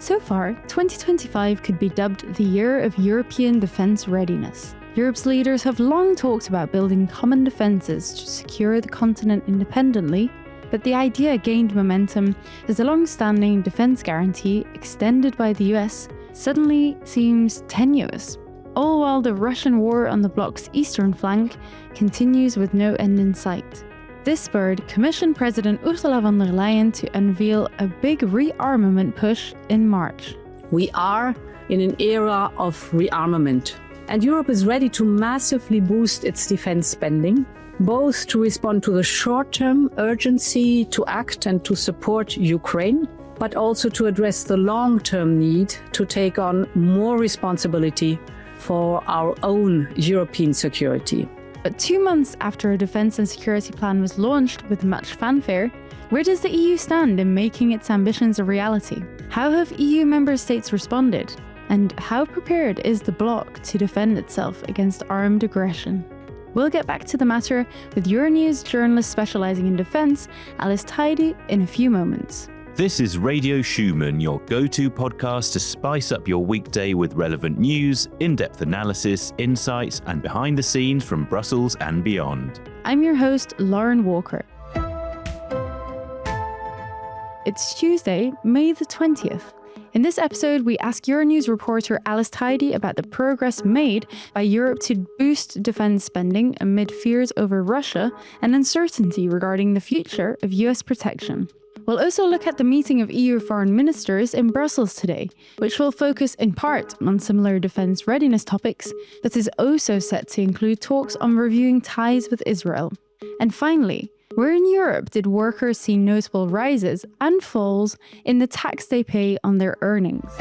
So far, 2025 could be dubbed the year of European defence readiness. Europe's leaders have long talked about building common defences to secure the continent independently, but the idea gained momentum as a long-standing defence guarantee extended by the US suddenly seems tenuous, all while the Russian war on the bloc's eastern flank continues with no end in sight. This spurred Commission President Ursula von der Leyen to unveil a big rearmament push in March. We are in an era of rearmament, and Europe is ready to massively boost its defense spending, both to respond to the short-term urgency to act and to support Ukraine, but also to address the long-term need to take on more responsibility for our own European security. But 2 months after a defence and security plan was launched with much fanfare, where does the EU stand in making its ambitions a reality? How have EU member states responded? And how prepared is the bloc to defend itself against armed aggression? We'll get back to the matter with Euronews journalist specialising in defence, Alice Tidy, in a few moments. This is Radio Schuman, your go-to podcast to spice up your weekday with relevant news, in-depth analysis, insights, and behind the scenes from Brussels and beyond. I'm your host, Lauren Walker. It's Tuesday, May the 20th. In this episode, we ask Euronews reporter Alice Tidy about the progress made by Europe to boost defence spending amid fears over Russia and uncertainty regarding the future of US protection. We'll also look at the meeting of EU foreign ministers in Brussels today, which will focus in part on similar defence readiness topics, but is also set to include talks on reviewing ties with Israel. And finally, where in Europe did workers see notable rises and falls in the tax they pay on their earnings?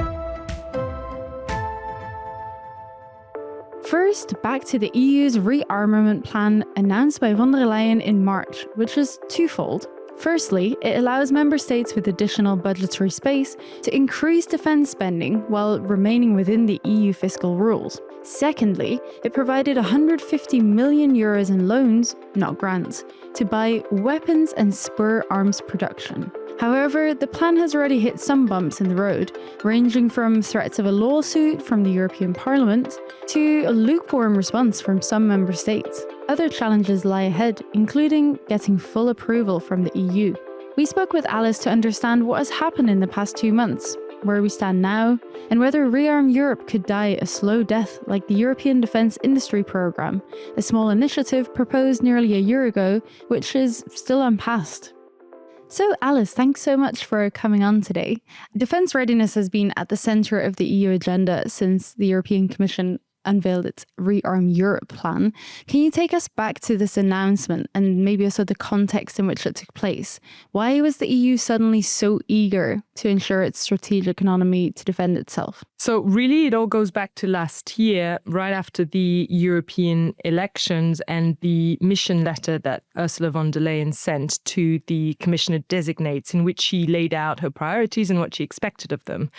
First, back to the EU's rearmament plan announced by von der Leyen in March, which is twofold. Firstly, it allows member states with additional budgetary space to increase defence spending while remaining within the EU fiscal rules. Secondly, it provided €150 million in loans, not grants, to buy weapons and spur arms production. However, the plan has already hit some bumps in the road, ranging from threats of a lawsuit from the European Parliament to a lukewarm response from some member states. Other challenges lie ahead, including getting full approval from the EU. We spoke with Alice to understand what has happened in the past 2 months, where we stand now, and whether ReArm Europe could die a slow death like the European Defence Industry Programme, a small initiative proposed nearly a year ago, which is still unpassed. So Alice, thanks so much for coming on today. Defence readiness has been at the centre of the EU agenda since the European Commission unveiled its ReArm Europe plan. Can you take us back to this announcement and maybe also the context in which it took place? Why was the EU suddenly so eager to ensure its strategic autonomy to defend itself? So really, it all goes back to last year, right after the European elections and the mission letter that Ursula von der Leyen sent to the commissioner designates, in which she laid out her priorities and what she expected of them.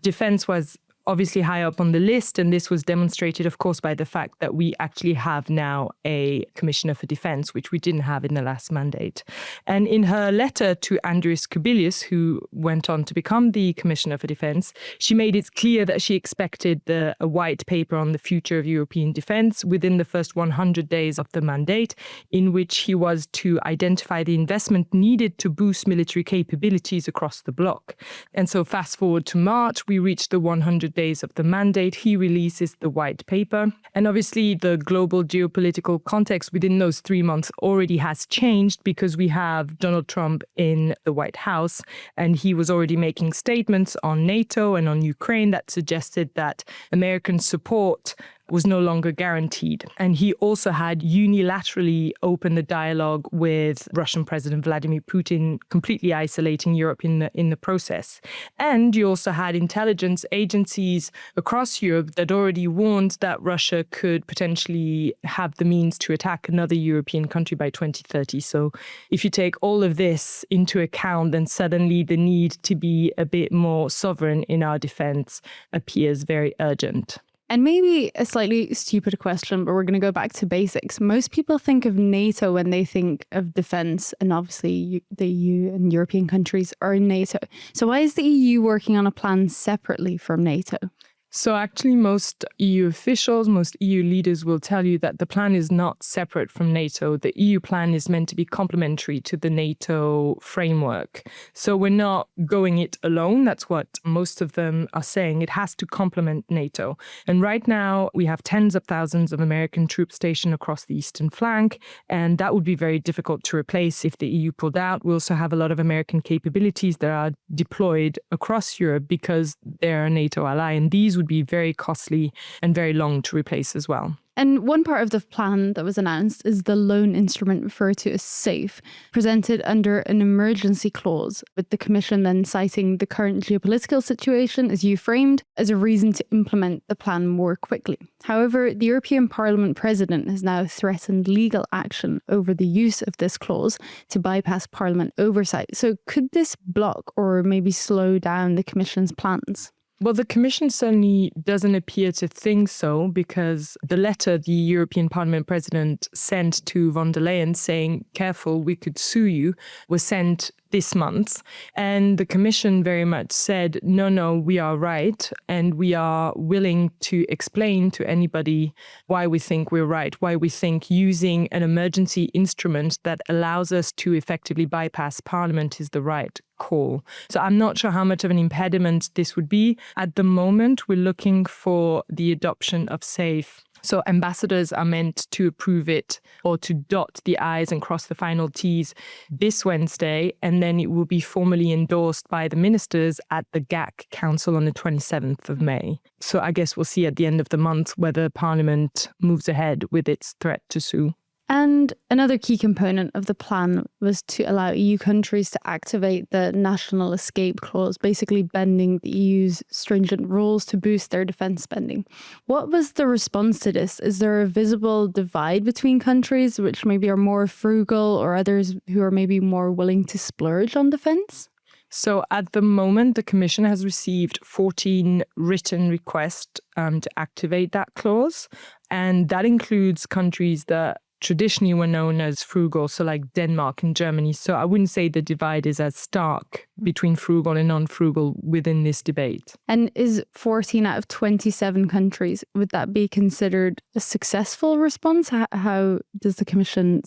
Defence was obviously high up on the list, and this was demonstrated, of course, by the fact that we actually have now a Commissioner for Defence, which we didn't have in the last mandate. And in her letter to Andrius Kubilius, who went on to become the Commissioner for Defence, she made it clear that she expected a white paper on the future of European defence within the first 100 days of the mandate, in which he was to identify the investment needed to boost military capabilities across the bloc. And so fast forward to March, we reached the 100 days of the mandate, he releases the white paper. And obviously the global geopolitical context within those 3 months already has changed, because we have Donald Trump in the White House, and he was already making statements on NATO and on Ukraine that suggested that American support was no longer guaranteed. And he also had unilaterally opened the dialogue with Russian President Vladimir Putin, completely isolating Europe in the process. And you also had intelligence agencies across Europe that already warned that Russia could potentially have the means to attack another European country by 2030. So if you take all of this into account, then suddenly the need to be a bit more sovereign in our defense appears very urgent. And maybe a slightly stupid question, but we're going to go back to basics. Most people think of NATO when they think of defence, and obviously the EU and European countries are in NATO. So why is the EU working on a plan separately from NATO? So actually, most EU officials, most EU leaders will tell you that the plan is not separate from NATO. The EU plan is meant to be complementary to the NATO framework. So we're not going it alone. That's what most of them are saying. It has to complement NATO. And right now, we have tens of thousands of American troops stationed across the eastern flank, and that would be very difficult to replace if the EU pulled out. We also have a lot of American capabilities that are deployed across Europe because they're a NATO ally, and these would be very costly and very long to replace as well. And one part of the plan that was announced is the loan instrument referred to as SAFE, presented under an emergency clause, with the Commission then citing the current geopolitical situation, as you framed, as a reason to implement the plan more quickly. However, the European Parliament President has now threatened legal action over the use of this clause to bypass Parliament oversight. So could this block or maybe slow down the Commission's plans? Well, the Commission certainly doesn't appear to think so, because the letter the European Parliament President sent to von der Leyen saying, careful, we could sue you, was sent this month. And the Commission very much said, no, we are right. And we are willing to explain to anybody why we think we're right, why we think using an emergency instrument that allows us to effectively bypass Parliament is the right call. So I'm not sure how much of an impediment this would be. At the moment, we're looking for the adoption of SAFE. So ambassadors are meant to approve it or to dot the I's and cross the final T's this Wednesday, and then it will be formally endorsed by the ministers at the GAC Council on the 27th of May. So I guess we'll see at the end of the month whether Parliament moves ahead with its threat to sue. And another key component of the plan was to allow EU countries to activate the national escape clause, basically bending the EU's stringent rules to boost their defence spending. What was the response to this? Is there a visible divide between countries which maybe are more frugal or others who are maybe more willing to splurge on defence? So at the moment, the Commission has received 14 written requests to activate that clause. And that includes countries that traditionally were known as frugal, so like Denmark and Germany. So I wouldn't say the divide is as stark between frugal and non-frugal within this debate. And is 14 out of 27 countries, would that be considered a successful response? How does the Commission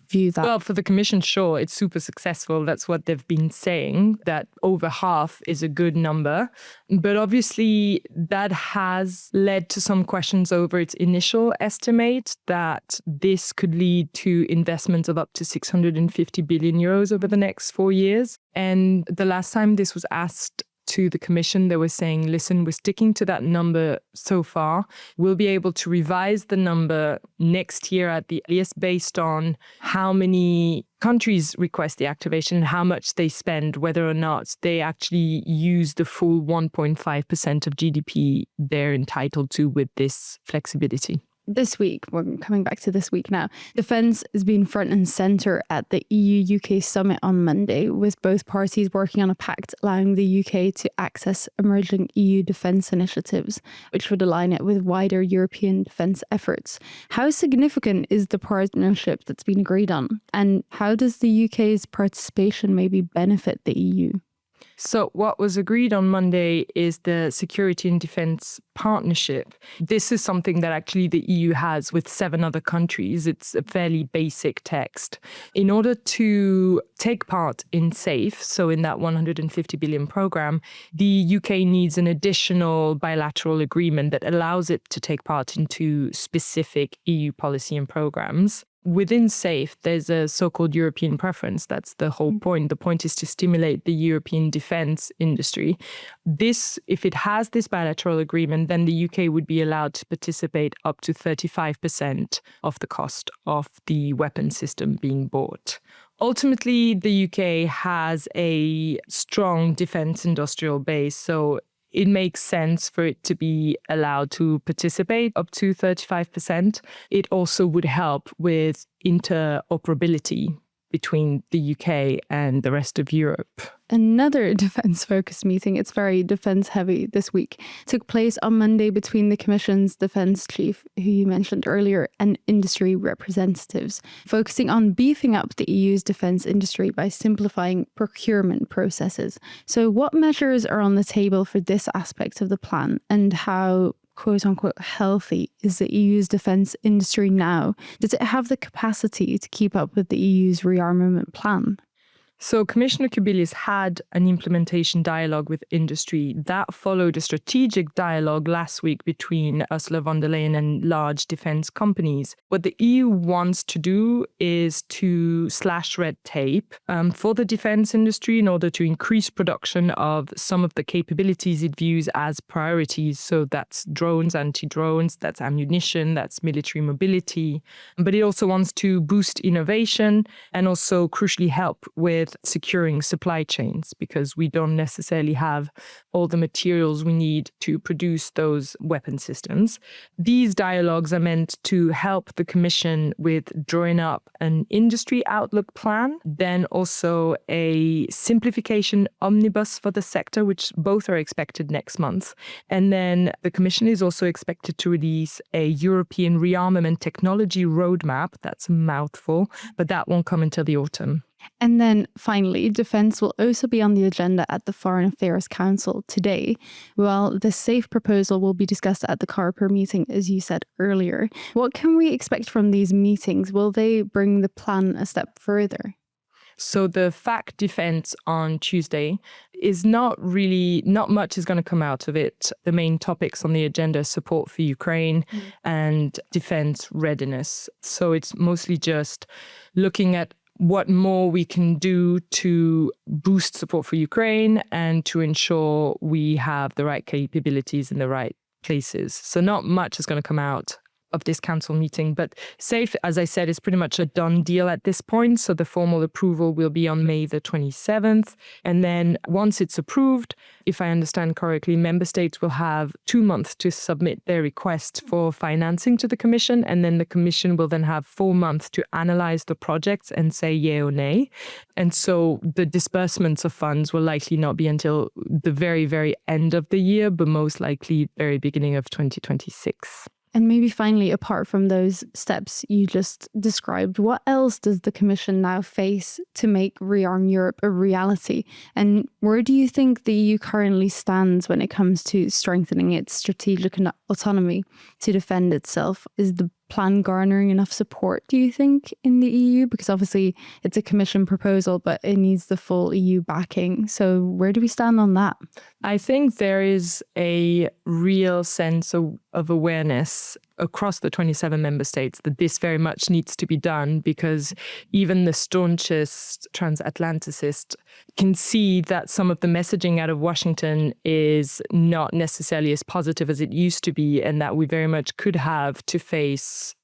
view that? Well, for the Commission, sure, it's super successful. That's what they've been saying, that over half is a good number. But obviously, that has led to some questions over its initial estimate that this could lead to investments of up to 650 billion euros over the next 4 years. And the last time this was asked to the Commission, they were saying, listen, we're sticking to that number so far. We'll be able to revise the number next year at the earliest based on how many countries request the activation, how much they spend, whether or not they actually use the full 1.5% of GDP they're entitled to with this flexibility. This week, we're coming back to this week now, defence has been front and centre at the EU-UK summit on Monday, with both parties working on a pact allowing the UK to access emerging EU defence initiatives, which would align it with wider European defence efforts. How significant is the partnership that's been agreed on? And how does the UK's participation maybe benefit the EU? So what was agreed on Monday is the Security and Defence Partnership. This is something that actually the EU has with 7 other countries. It's a fairly basic text. In order to take part in SAFE, so in that 150 billion programme, the UK needs an additional bilateral agreement that allows it to take part into specific EU policy and programmes. Within SAFE, there's a so-called European preference. That's the whole point. The point is to stimulate the European defence industry. This, if it has this bilateral agreement, then the UK would be allowed to participate up to 35% of the cost of the weapon system being bought. Ultimately, the UK has a strong defence industrial base, so it makes sense for it to be allowed to participate up to 35%. It also would help with interoperability between the UK and the rest of Europe. Another defence-focused meeting, it's very defence-heavy this week, took place on Monday between the Commission's defence chief, who you mentioned earlier, and industry representatives, focusing on beefing up the EU's defence industry by simplifying procurement processes. So what measures are on the table for this aspect of the plan, and how quote-unquote healthy is the EU's defence industry now? Does it have the capacity to keep up with the EU's rearmament plan? So Commissioner Kubilius had an implementation dialogue with industry that followed a strategic dialogue last week between Ursula von der Leyen and large defense companies. What the EU wants to do is to slash red tape for the defense industry in order to increase production of some of the capabilities it views as priorities. So that's drones, anti-drones, that's ammunition, that's military mobility. But it also wants to boost innovation and also crucially help with securing supply chains, because we don't necessarily have all the materials we need to produce those weapon systems. These dialogues are meant to help the Commission with drawing up an industry outlook plan, then also a simplification omnibus for the sector, which both are expected next month. And then the Commission is also expected to release a European rearmament technology roadmap. That's a mouthful, but that won't come until the autumn. And then finally, defence will also be on the agenda at the Foreign Affairs Council today, while the SAFE proposal will be discussed at the CARPER meeting, as you said earlier. What can we expect from these meetings? Will they bring the plan a step further? So the FAC defense on Tuesday is not much is going to come out of it. The main topics on the agenda are support for Ukraine and defense readiness. So it's mostly just looking at what more we can do to boost support for Ukraine and to ensure we have the right capabilities in the right places. So not much is going to come out of this council meeting, but SAFE, as I said, is pretty much a done deal at this point. So the formal approval will be on May the 27th. And then once it's approved, if I understand correctly, member states will have 2 months to submit their request for financing to the Commission. And then the Commission will then have 4 months to analyze the projects and say yay or nay. And so the disbursements of funds will likely not be until the very, very end of the year, but most likely very beginning of 2026. And maybe finally, apart from those steps you just described, what else does the Commission now face to make ReArm Europe a reality? And where do you think the EU currently stands when it comes to strengthening its strategic autonomy to defend itself? Is the plan garnering enough support, do you think, in the EU? Because obviously it's a Commission proposal, but it needs the full EU backing. So where do we stand on that? I think there is a real sense of awareness across the 27 member states that this very much needs to be done, because even the staunchest transatlanticists can see that some of the messaging out of Washington is not necessarily as positive as it used to be, and that we very much could have to face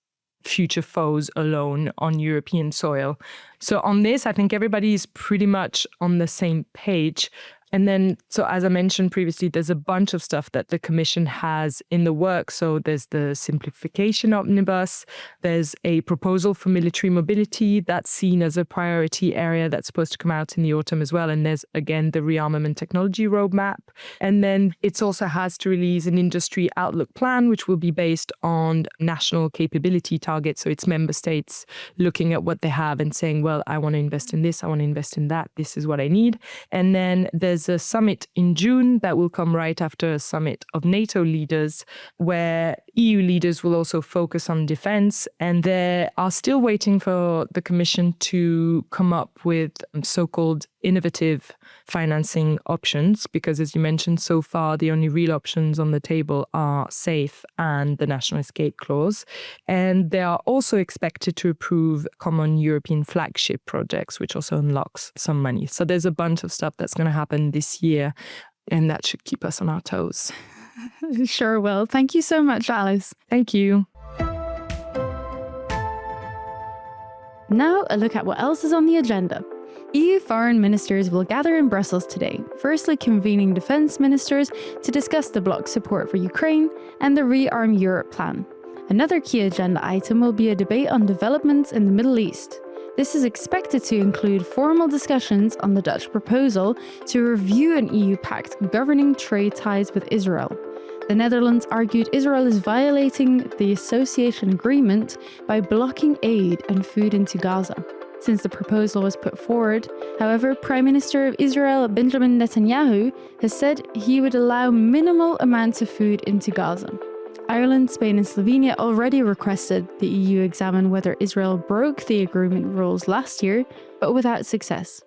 future foes alone on European soil. So on this, I think everybody is pretty much on the same page. And then, so as I mentioned previously, there's a bunch of stuff that the Commission has in the works. So there's the simplification omnibus, there's a proposal for military mobility that's seen as a priority area that's supposed to come out in the autumn as well. And there's, again, the rearmament technology roadmap. And then it also has to release an industry outlook plan, which will be based on national capability targets. So it's member states looking at what they have and saying, well, I want to invest in this, I want to invest in that, this is what I need. And then there's a summit in June that will come right after a summit of NATO leaders, where EU leaders will also focus on defense. And they are still waiting for the Commission to come up with so-called innovative financing options, because as you mentioned, so far, the only real options on the table are SAFE and the National Escape Clause. And they are also expected to approve common European flagship projects, which also unlocks some money. So there's a bunch of stuff that's going to happen this year, and that should keep us on our toes. Sure will. Thank you so much, Alice. Thank you. Now a look at what else is on the agenda. EU foreign ministers will gather in Brussels today, firstly convening defence ministers to discuss the bloc support for Ukraine and the ReArm Europe plan. Another key agenda item will be a debate on developments in the Middle East. This is expected to include formal discussions on the Dutch proposal to review an EU pact governing trade ties with Israel. The Netherlands argued Israel is violating the association agreement by blocking aid and food into Gaza. Since the proposal was put forward, however, Prime Minister of Israel Benjamin Netanyahu has said he would allow minimal amounts of food into Gaza. Ireland, Spain and Slovenia already requested the EU examine whether Israel broke the agreement rules last year, but without success.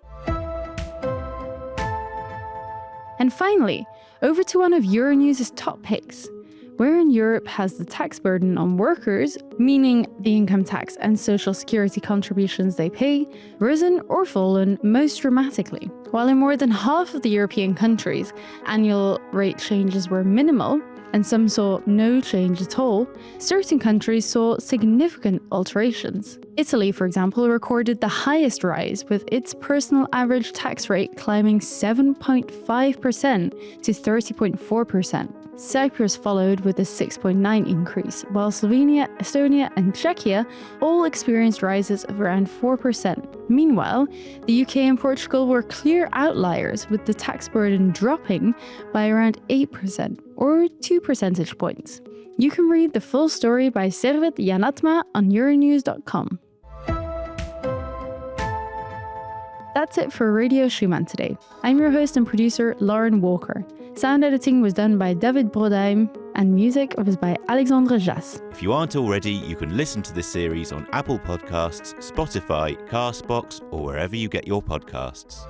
And finally, over to one of Euronews' top picks. Where in Europe has the tax burden on workers, meaning the income tax and social security contributions they pay, risen or fallen most dramatically? While in more than half of the European countries, annual rate changes were minimal, and some saw no change at all, certain countries saw significant alterations. Italy, for example, recorded the highest rise, with its personal average tax rate climbing 7.5% to 30.4%. Cyprus followed with a 6.9% increase, while Slovenia, Estonia and Czechia all experienced rises of around 4%. Meanwhile, the UK and Portugal were clear outliers, with the tax burden dropping by around 8%, or 2 percentage points. You can read the full story by Servet Janatma on euronews.com. That's it for Radio Schuman today. I'm your host and producer, Lauren Walker. Sound editing was done by David Brodheim, and music was by Alexandre Jass. If you aren't already, you can listen to this series on Apple Podcasts, Spotify, Castbox, or wherever you get your podcasts.